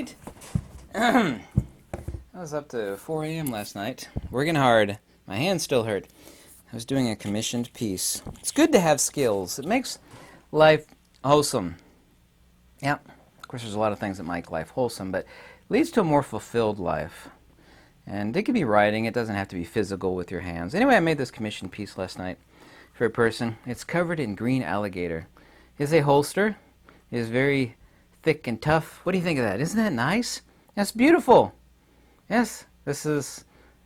night. I was up to 4 a.m. last night, working hard. My hands still hurt. I was doing a commissioned piece. It's good to have skills. It makes life wholesome. Yeah, of course there's a lot of things that make life wholesome, but it leads to a more fulfilled life. And it could be writing. It doesn't have to be physical with your hands. Anyway, I made this commissioned piece last night for a person. It's covered in green alligator. It's a holster. It is very thick and tough. What do you think of that? Isn't that nice? That's beautiful. Yes, this is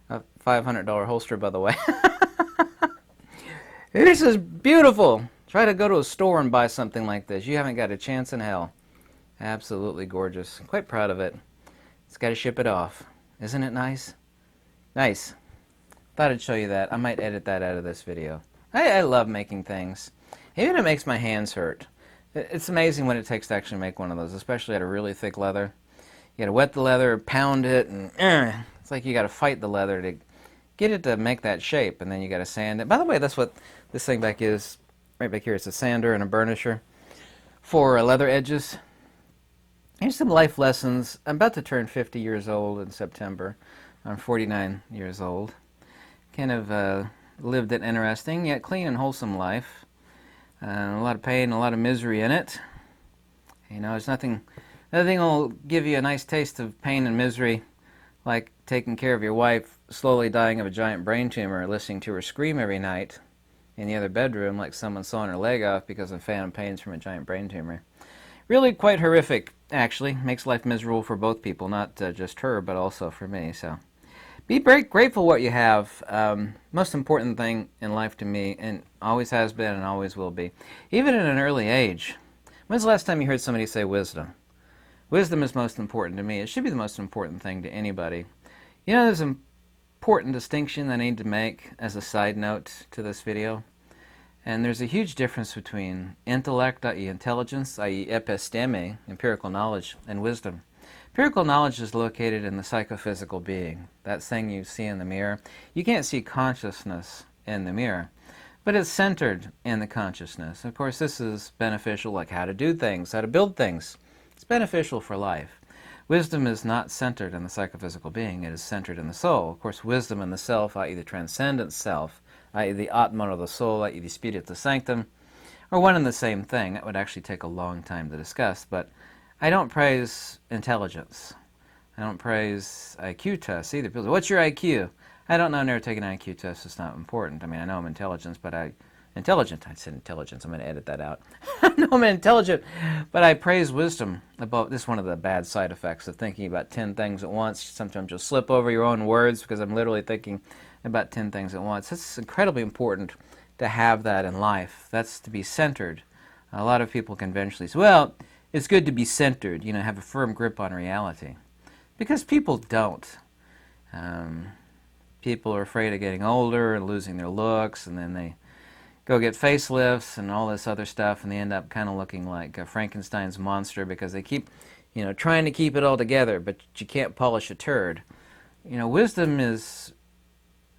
a $500 holster, by the way. This is beautiful. Try to go to a store and buy something like this. You haven't got a chance in hell. Absolutely gorgeous. Quite proud of it. It's got to ship it off. Isn't it nice? Nice. Thought I'd show you that. I might edit that out of this video. I love making things. Even if it makes my hands hurt. It's amazing what it takes to actually make one of those, especially out of really thick leather. You gotta wet the leather, pound it, and it's like you gotta fight the leather to get it to make that shape, and then you gotta sand it. By the way, that's what this thing back is. Right back here, it's a sander and a burnisher for leather edges. Here's some life lessons. I'm about to turn 50 years old in September. I'm 49 years old. Kind of lived an interesting yet clean and wholesome life. A lot of pain, a lot of misery in it. You know, there's nothing will give you a nice taste of pain and misery like taking care of your wife slowly dying of a giant brain tumor, listening to her scream every night in the other bedroom like someone sawing her leg off because of phantom pains from a giant brain tumor. Really quite horrific, actually. Makes life miserable for both people, not just her, but also for me. So be very grateful what you have. Most important thing in life to me, and always has been and always will be, even at an early age. When's the last time you heard somebody say wisdom? Wisdom is most important to me. It should be the most important thing to anybody. You know, there's an important distinction I need to make as a side note to this video. And there's a huge difference between intellect, i.e. intelligence, i.e. episteme, empirical knowledge, and wisdom. Empirical knowledge is located in the psychophysical being, that thing you see in the mirror. You can't see consciousness in the mirror, but it's centered in the consciousness. Of course, this is beneficial, like how to do things, how to build things. It's beneficial for life. Wisdom is not centered in the psychophysical being, it is centered in the soul. Of course, wisdom in the self, i.e. the transcendent self, i.e. the Atman of the soul, i.e. the Spiritus Sanctum, are one and the same thing. That would actually take a long time to discuss, but I don't praise intelligence. I don't praise IQ tests either. People say, what's your IQ? I don't know, I've never taken an IQ test, it's not important. I mean, I know I'm intelligent, but I said intelligence, I'm going to edit that out. I know I'm intelligent, but I praise wisdom. This is one of the bad side effects of thinking about 10 things at once. Sometimes you'll slip over your own words because I'm literally thinking about 10 things at once. It's incredibly important to have that in life. That's to be centered. A lot of people conventionally say, well, it's good to be centered, you know, have a firm grip on reality. Because people don't. People are afraid of getting older and losing their looks, and then they go get facelifts and all this other stuff, and they end up kind of looking like Frankenstein's monster because they keep, you know, trying to keep it all together, but you can't polish a turd. You know, wisdom is,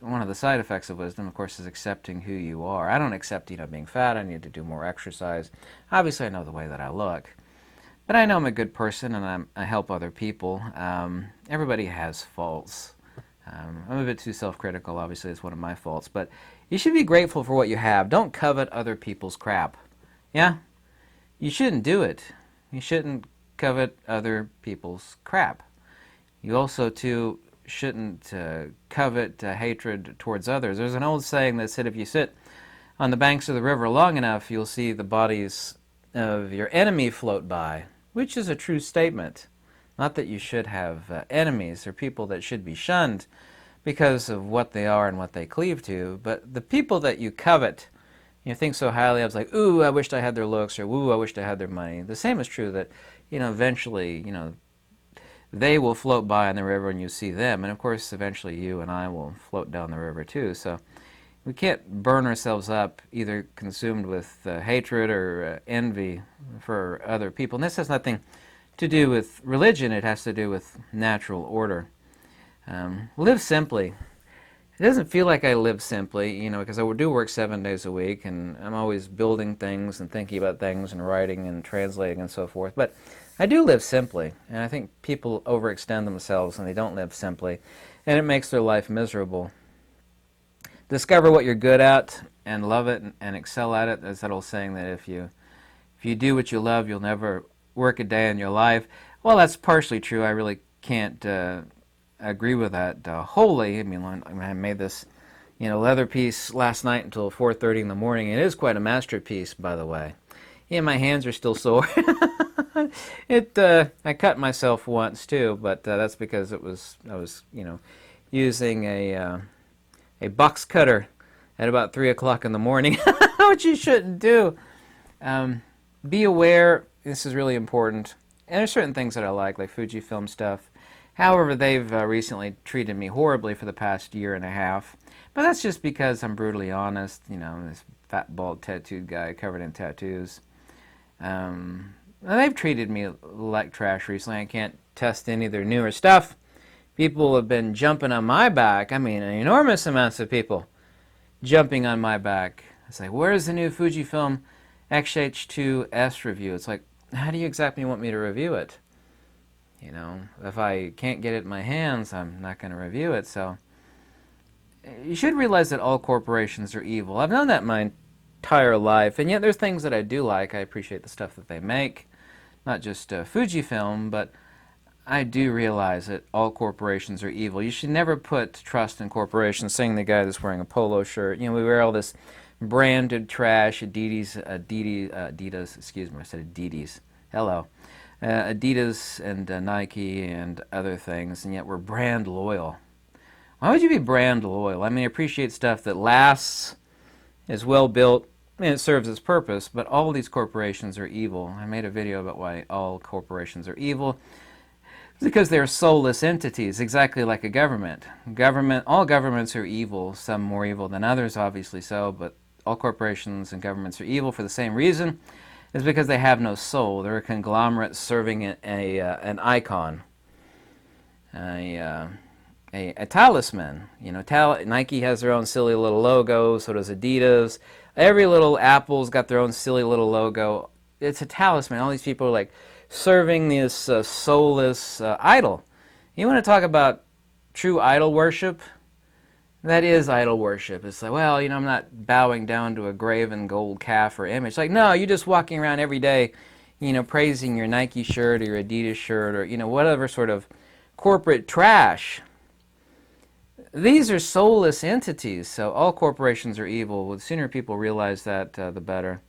one of the side effects of wisdom, of course, is accepting who you are. I don't accept, you know, being fat. I need to do more exercise. Obviously, I know the way that I look. But I know I'm a good person, and I help other people. Everybody has faults. I'm a bit too self-critical, obviously, it's one of my faults. But you should be grateful for what you have. Don't covet other people's crap. Yeah? You shouldn't do it. You shouldn't covet other people's crap. You also, too, shouldn't covet hatred towards others. There's an old saying that said if you sit on the banks of the river long enough, you'll see the bodies of your enemy float by, which is a true statement. Not that you should have enemies or people that should be shunned because of what they are and what they cleave to, but the people that you covet, you think so highly of, like, ooh, I wished I had their looks, or ooh, I wished I had their money. The same is true that, you know, eventually, you know, they will float by in the river and you see them, and of course eventually you and I will float down the river too. So we can't burn ourselves up either consumed with hatred or envy for other people. And this has nothing to do with religion, it has to do with natural order. Live simply. It doesn't feel like I live simply, you know, because I do work 7 days a week, and I'm always building things and thinking about things and writing and translating and so forth. But I do live simply, and I think people overextend themselves and they don't live simply, and it makes their life miserable. Discover what you're good at and love it and excel at it. There's that old saying that if you do what you love, you'll never work a day in your life. Well, that's partially true. I really can't agree with that wholly. I mean, I made this, leather piece last night until 4:30 in the morning. It is quite a masterpiece, by the way. Yeah, my hands are still sore. I cut myself once too, but that's because I was using a box cutter at about 3 o'clock in the morning, which you shouldn't do. Be aware. This is really important. And there's certain things that I like Fujifilm stuff. However, they've recently treated me horribly for the past year and a half. But that's just because I'm brutally honest. This fat, bald, tattooed guy covered in tattoos. They've treated me like trash recently. I can't test any of their newer stuff. People have been jumping on my back. I mean, enormous amounts of people jumping on my back. It's like, where's the new Fujifilm XH2S review? It's like, how do you exactly want me to review it? If I can't get it in my hands, I'm not going to review it. So you should realize that all corporations are evil. I've known that my entire life, and yet there's things that I do like. I appreciate the stuff that they make, not just Fujifilm, but I do realize that all corporations are evil. You should never put trust in corporations. Saying the guy that's wearing a polo shirt, we wear all this branded trash, Adidas, excuse me, I said Adidas. Hello. Adidas and Nike and other things, and yet we're brand loyal. Why would you be brand loyal? I mean, I appreciate stuff that lasts, is well built, and it serves its purpose, but all these corporations are evil. I made a video about why all corporations are evil. It's because they're soulless entities, exactly like a government. All governments are evil, some more evil than others, obviously so, but all corporations and governments are evil for the same reason. It's because they have no soul. They're a conglomerate serving an icon, a talisman. Nike has their own silly little logo, so does Adidas. Every little Apple's got their own silly little logo. It's a talisman. All these people are like serving this soulless idol. You want to talk about true idol worship? That is idol worship. It's like, well, I'm not bowing down to a graven gold calf or image. Like, no, you're just walking around every day, praising your Nike shirt or your Adidas shirt or, whatever sort of corporate trash. These are soulless entities, so all corporations are evil. The sooner people realize that, the better.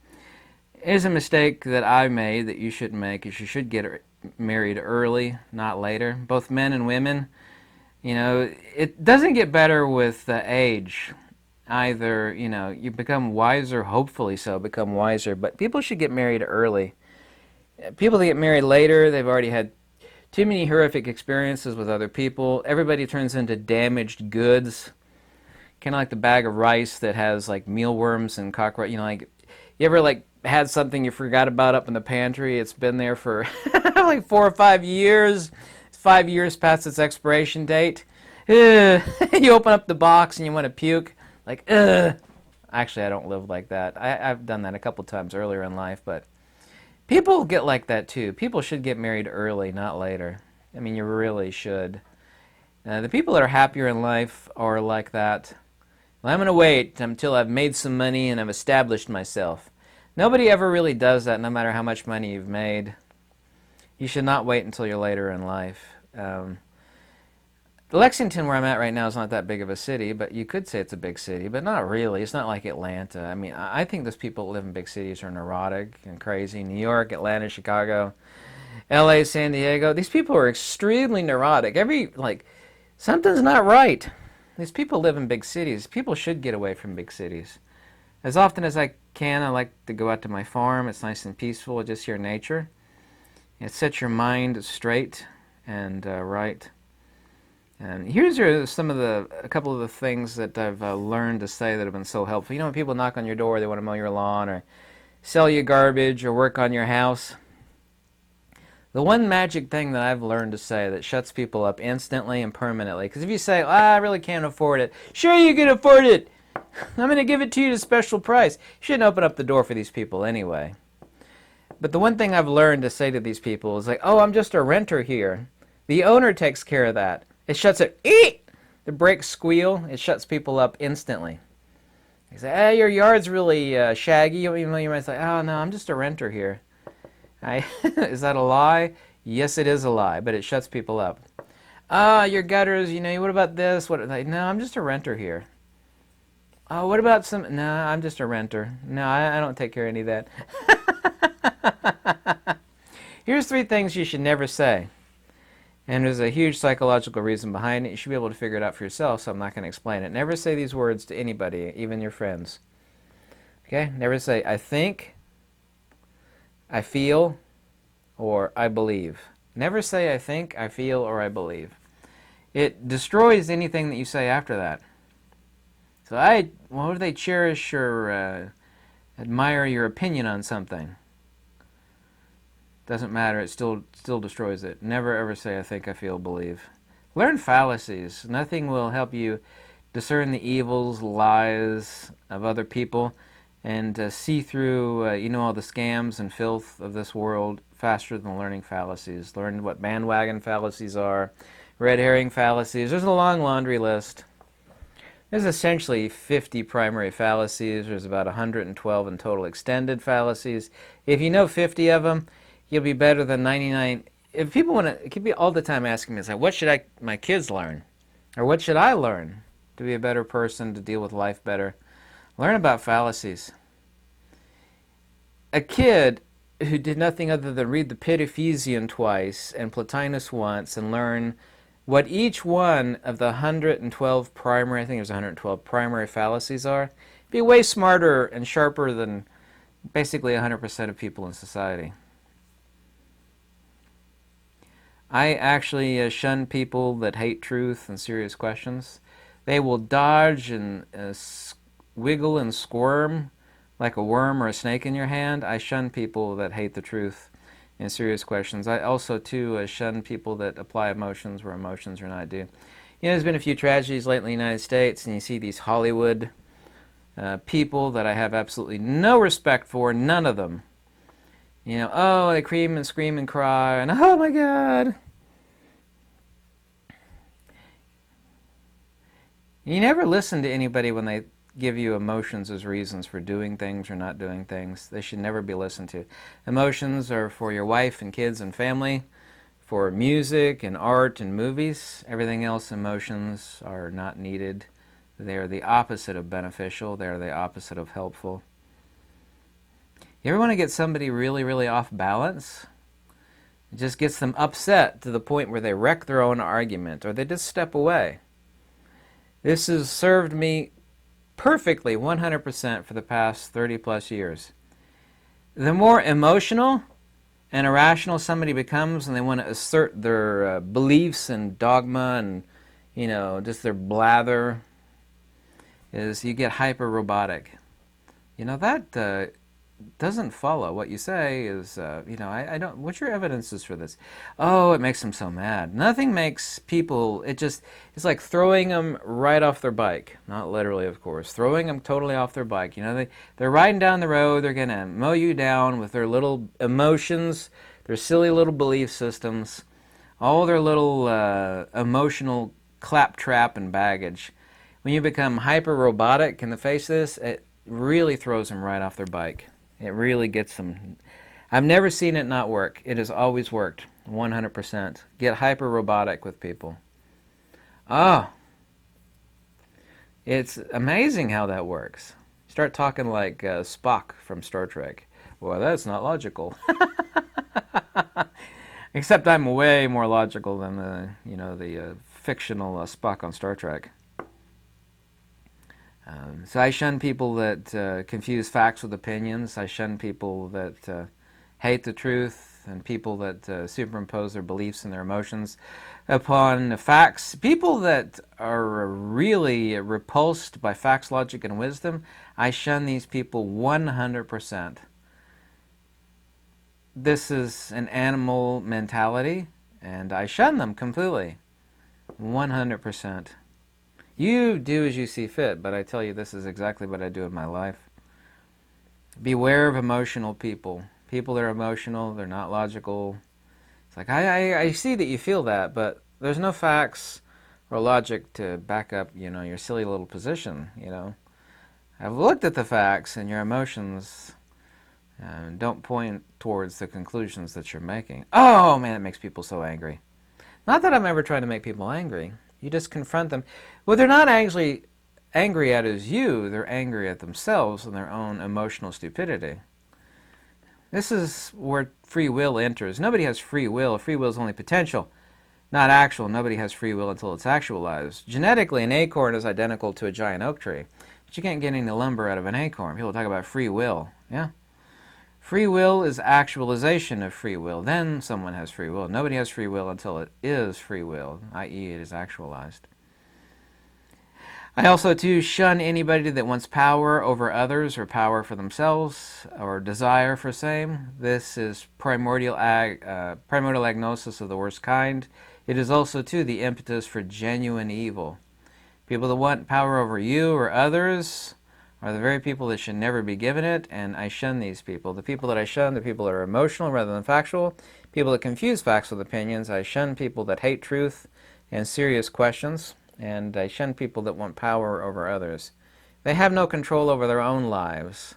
It is a mistake that I made that you shouldn't make, is you should get married early, not later. Both men and women. It doesn't get better with age either. You become wiser, hopefully so, become wiser, but people should get married early. People that get married later, they've already had too many horrific experiences with other people. Everybody turns into damaged goods, kind of like the bag of rice that has like mealworms and cockroach. You ever had something you forgot about up in the pantry? It's been there for like 4 or 5 years. 5 years past its expiration date. You open up the box and you want to puke. Actually, I don't live like that. I've done that a couple times earlier in life, but people get like that too. People should get married early, not later. I mean, you really should. The people that are happier in life are like that. Well, I'm going to wait until I've made some money and I've established myself. Nobody ever really does that, no matter how much money you've made. You should not wait until you're later in life. Lexington, where I'm at right now, is not that big of a city, but you could say it's a big city, but not really. It's not like Atlanta. I mean, I think those people that live in big cities are neurotic and crazy. New York, Atlanta, Chicago, LA, San Diego. These people are extremely neurotic. Something's not right. These people live in big cities. People should get away from big cities. As often as I can, I like to go out to my farm. It's nice and peaceful, just hear nature. It sets your mind straight and right. And here's a couple of the things that I've learned to say that have been so helpful. When people knock on your door, they want to mow your lawn or sell you garbage or work on your house. The one magic thing that I've learned to say that shuts people up instantly and permanently. Because if you say, I really can't afford it. Sure you can afford it. I'm going to give it to you at a special price. You shouldn't open up the door for these people anyway. But the one thing I've learned to say to these people is like, oh, I'm just a renter here. The owner takes care of that. It shuts it. Eat! The brakes squeal. It shuts people up instantly. They say, hey, your yard's really shaggy. You might say, oh, no, I'm just a renter here. Is that a lie? Yes, it is a lie, but it shuts people up. Ah, your gutters, what about this? No, I'm just a renter here. Oh, what about some? No, I'm just a renter. No, I don't take care of any of that. Here's 3 things you should never say. And there's a huge psychological reason behind it. You should be able to figure it out for yourself, so I'm not going to explain it. Never say these words to anybody, even your friends. Okay? Never say, I think, I feel, or I believe. Never say I think, I feel, or I believe. It destroys anything that you say after that. So why would they cherish or admire your opinion on something? Doesn't matter. It still destroys it. Never ever say I think, I feel, believe. Learn fallacies. Nothing will help you discern the evils, lies of other people, and see through all the scams and filth of this world faster than learning fallacies. Learn what bandwagon fallacies are, red herring fallacies. There's a long laundry list. There's essentially 50 primary fallacies. There's about 112 in total extended fallacies. If you know 50 of them, you'll be better than 99. If people want to, keep me all the time asking me, what should my kids learn? Or what should I learn to be a better person, to deal with life better? Learn about fallacies. A kid who did nothing other than read the Pitaphysian twice and Plotinus once and learn what each one of the 112 primary, I think there's 112 primary fallacies are, be way smarter and sharper than basically 100% of people in society. I actually shun people that hate truth and serious questions. They will dodge and wiggle and squirm like a worm or a snake in your hand. I shun people that hate the truth and serious questions. I also, too, shun people that apply emotions where emotions are not due. There's been a few tragedies lately in the United States, and you see these Hollywood people that I have absolutely no respect for, none of them. Oh, they scream and scream and cry, and oh my God. You never listen to anybody when they give you emotions as reasons for doing things or not doing things. They should never be listened to. Emotions are for your wife and kids and family, for music and art and movies. Everything else, emotions are not needed. They are the opposite of beneficial. They are the opposite of helpful. You ever want to get somebody really, really off balance? It just gets them upset to the point where they wreck their own argument or they just step away. This has served me perfectly 100% for the past 30 plus years. The more emotional and irrational somebody becomes and they want to assert their beliefs and dogma and just their blather, is you get hyper robotic. That doesn't follow. What you say is, I don't, what's your evidences for this? Oh, it makes them so mad. Nothing makes people, it's like throwing them right off their bike. Not literally, of course. Throwing them totally off their bike. They're riding down the road, they're going to mow you down with their little emotions, their silly little belief systems, all their little emotional claptrap and baggage. When you become hyper robotic in the face of this, it really throws them right off their bike. It really gets them. I've never seen it not work. It has always worked, 100%. Get hyper-robotic with people. Oh, it's amazing how that works. Start talking like Spock from Star Trek. Well, that's not logical. Except I'm way more logical than the fictional Spock on Star Trek. So I shun people that confuse facts with opinions. I shun people that hate the truth and people that superimpose their beliefs and their emotions upon facts. People that are really repulsed by facts, logic, and wisdom, I shun these people 100%. This is an animal mentality, and I shun them completely, 100%. You do as you see fit, but I tell you, this is exactly what I do in my life. Beware of emotional people. People that are emotional, they're not logical. It's like, I see that you feel that, but there's no facts or logic to back up, your silly little position. I've looked at the facts, and your emotions don't point towards the conclusions that you're making. Oh, man, it makes people so angry. Not that I'm ever trying to make people angry. You just confront them. What they're not actually angry at is you. They're angry at themselves and their own emotional stupidity. This is where free will enters. Nobody has free will. Free will is only potential, not actual. Nobody has free will until it's actualized. Genetically, an acorn is identical to a giant oak tree, but you can't get any lumber out of an acorn. People talk about free will. Yeah? Free will is actualization of free will. Then someone has free will. Nobody has free will until it is free will, i.e. it is actualized. I also, too, shun anybody that wants power over others or power for themselves or desire for same. This is primordial agnosis of the worst kind. It is also, too, the impetus for genuine evil. People that want power over you or others are the very people that should never be given it, and I shun these people. The people that I shun, the people that are emotional rather than factual, people that confuse facts with opinions. I shun people that hate truth and serious questions. And I shun people that want power over others. They have no control over their own lives.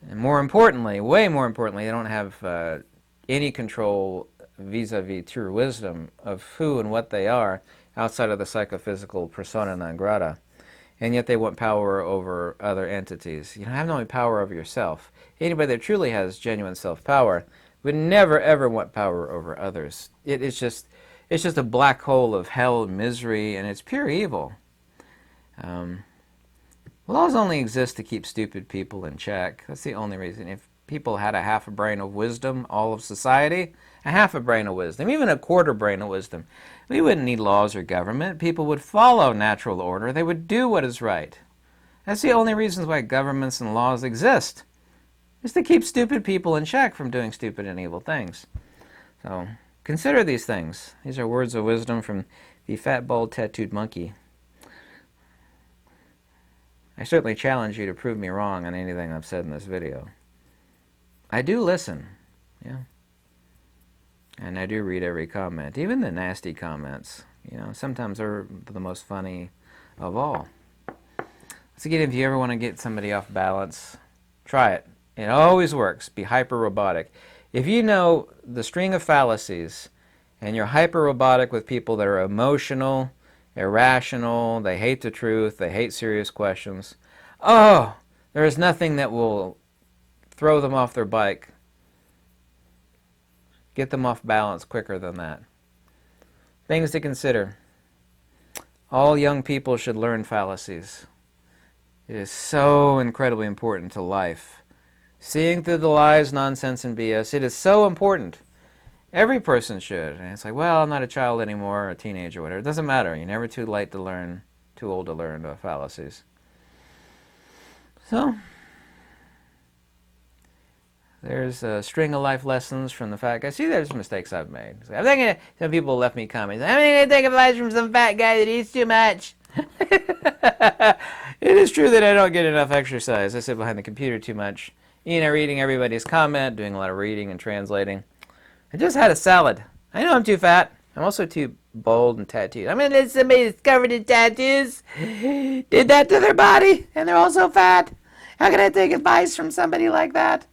And more importantly, way more importantly, they don't have any control vis-a-vis true wisdom of who and what they are outside of the psychophysical persona non grata. And yet they want power over other entities. You don't have no power over yourself. Anybody that truly has genuine self-power would never, ever want power over others. It's just a black hole of hell and misery, and it's pure evil. Laws only exist to keep stupid people in check. That's the only reason. If people had a half a brain of wisdom, all of society, a half a brain of wisdom, even a quarter brain of wisdom, we wouldn't need laws or government. People would follow natural order. They would do what is right. That's the only reason why governments and laws exist, is to keep stupid people in check from doing stupid and evil things. So consider these things. These are words of wisdom from the fat, bald, tattooed monkey. I certainly challenge you to prove me wrong on anything I've said in this video. I do listen, yeah. And I do read every comment, even the nasty comments. Sometimes they're the most funny of all. So again, if you ever want to get somebody off balance, try it. It always works. Be hyper-robotic. If you know the string of fallacies and you're hyper-robotic with people that are emotional, irrational, they hate the truth, they hate serious questions, there is nothing that will throw them off their bike, get them off balance quicker than that. Things to consider. All young people should learn fallacies. It is so incredibly important to life. Seeing through the lies, nonsense, and BS, it is so important. Every person should. And it's like, well, I'm not a child anymore, or a teenager, or whatever. It doesn't matter. You're never too late to learn, too old to learn fallacies. So, there's a string of life lessons from the fat guy. See, there's mistakes I've made. I'm thinking some people left me comments. I'm going to take advice from some fat guy that eats too much. It is true that I don't get enough exercise. I sit behind the computer too much. Reading everybody's comment, doing a lot of reading and translating. I just had a salad. I know I'm too fat. I'm also too bold and tattooed. I'm going to let somebody that's covered in tattoos did that to their body, and they're also fat. How can I take advice from somebody like that?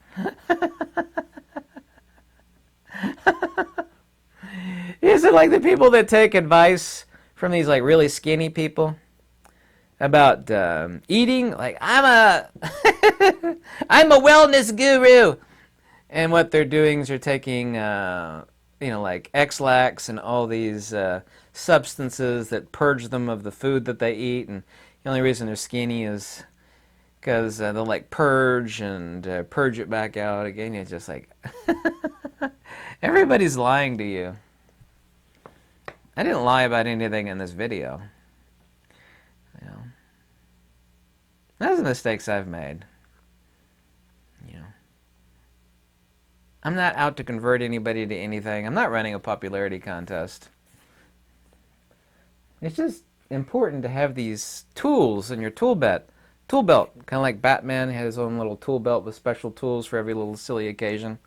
Is it like the people that take advice from these like really skinny people about eating? Like, I'm a wellness guru, and what they're doing is they're taking like X-Lax and all these substances that purge them of the food that they eat, and the only reason they're skinny is because they'll like purge and purge it back out again. It's just like everybody's lying to you. I didn't lie about anything in this video. Those are the mistakes I've made. I'm not out to convert anybody to anything. I'm not running a popularity contest. It's just important to have these tools in your toolkit Tool belt, kind of like Batman had his own little tool belt with special tools for every little silly occasion.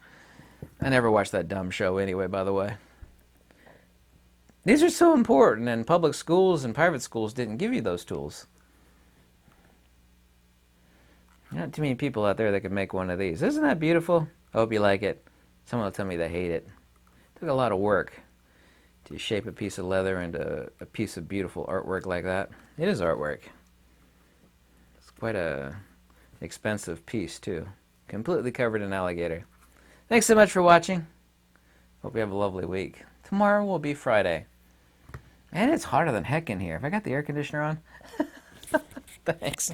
I never watched that dumb show anyway, by the way. These are so important, and public schools and private schools didn't give you those tools. Not too many people out there that could make one of these. Isn't that beautiful? I hope you like it. Someone will tell me they hate it. It took a lot of work to shape a piece of leather into a piece of beautiful artwork like that. It is artwork. It's quite a expensive piece too. Completely covered in alligator. Thanks so much for watching. Hope you have a lovely week. Tomorrow will be Friday. And it's hotter than heck in here. Have I got the air conditioner on? Thanks.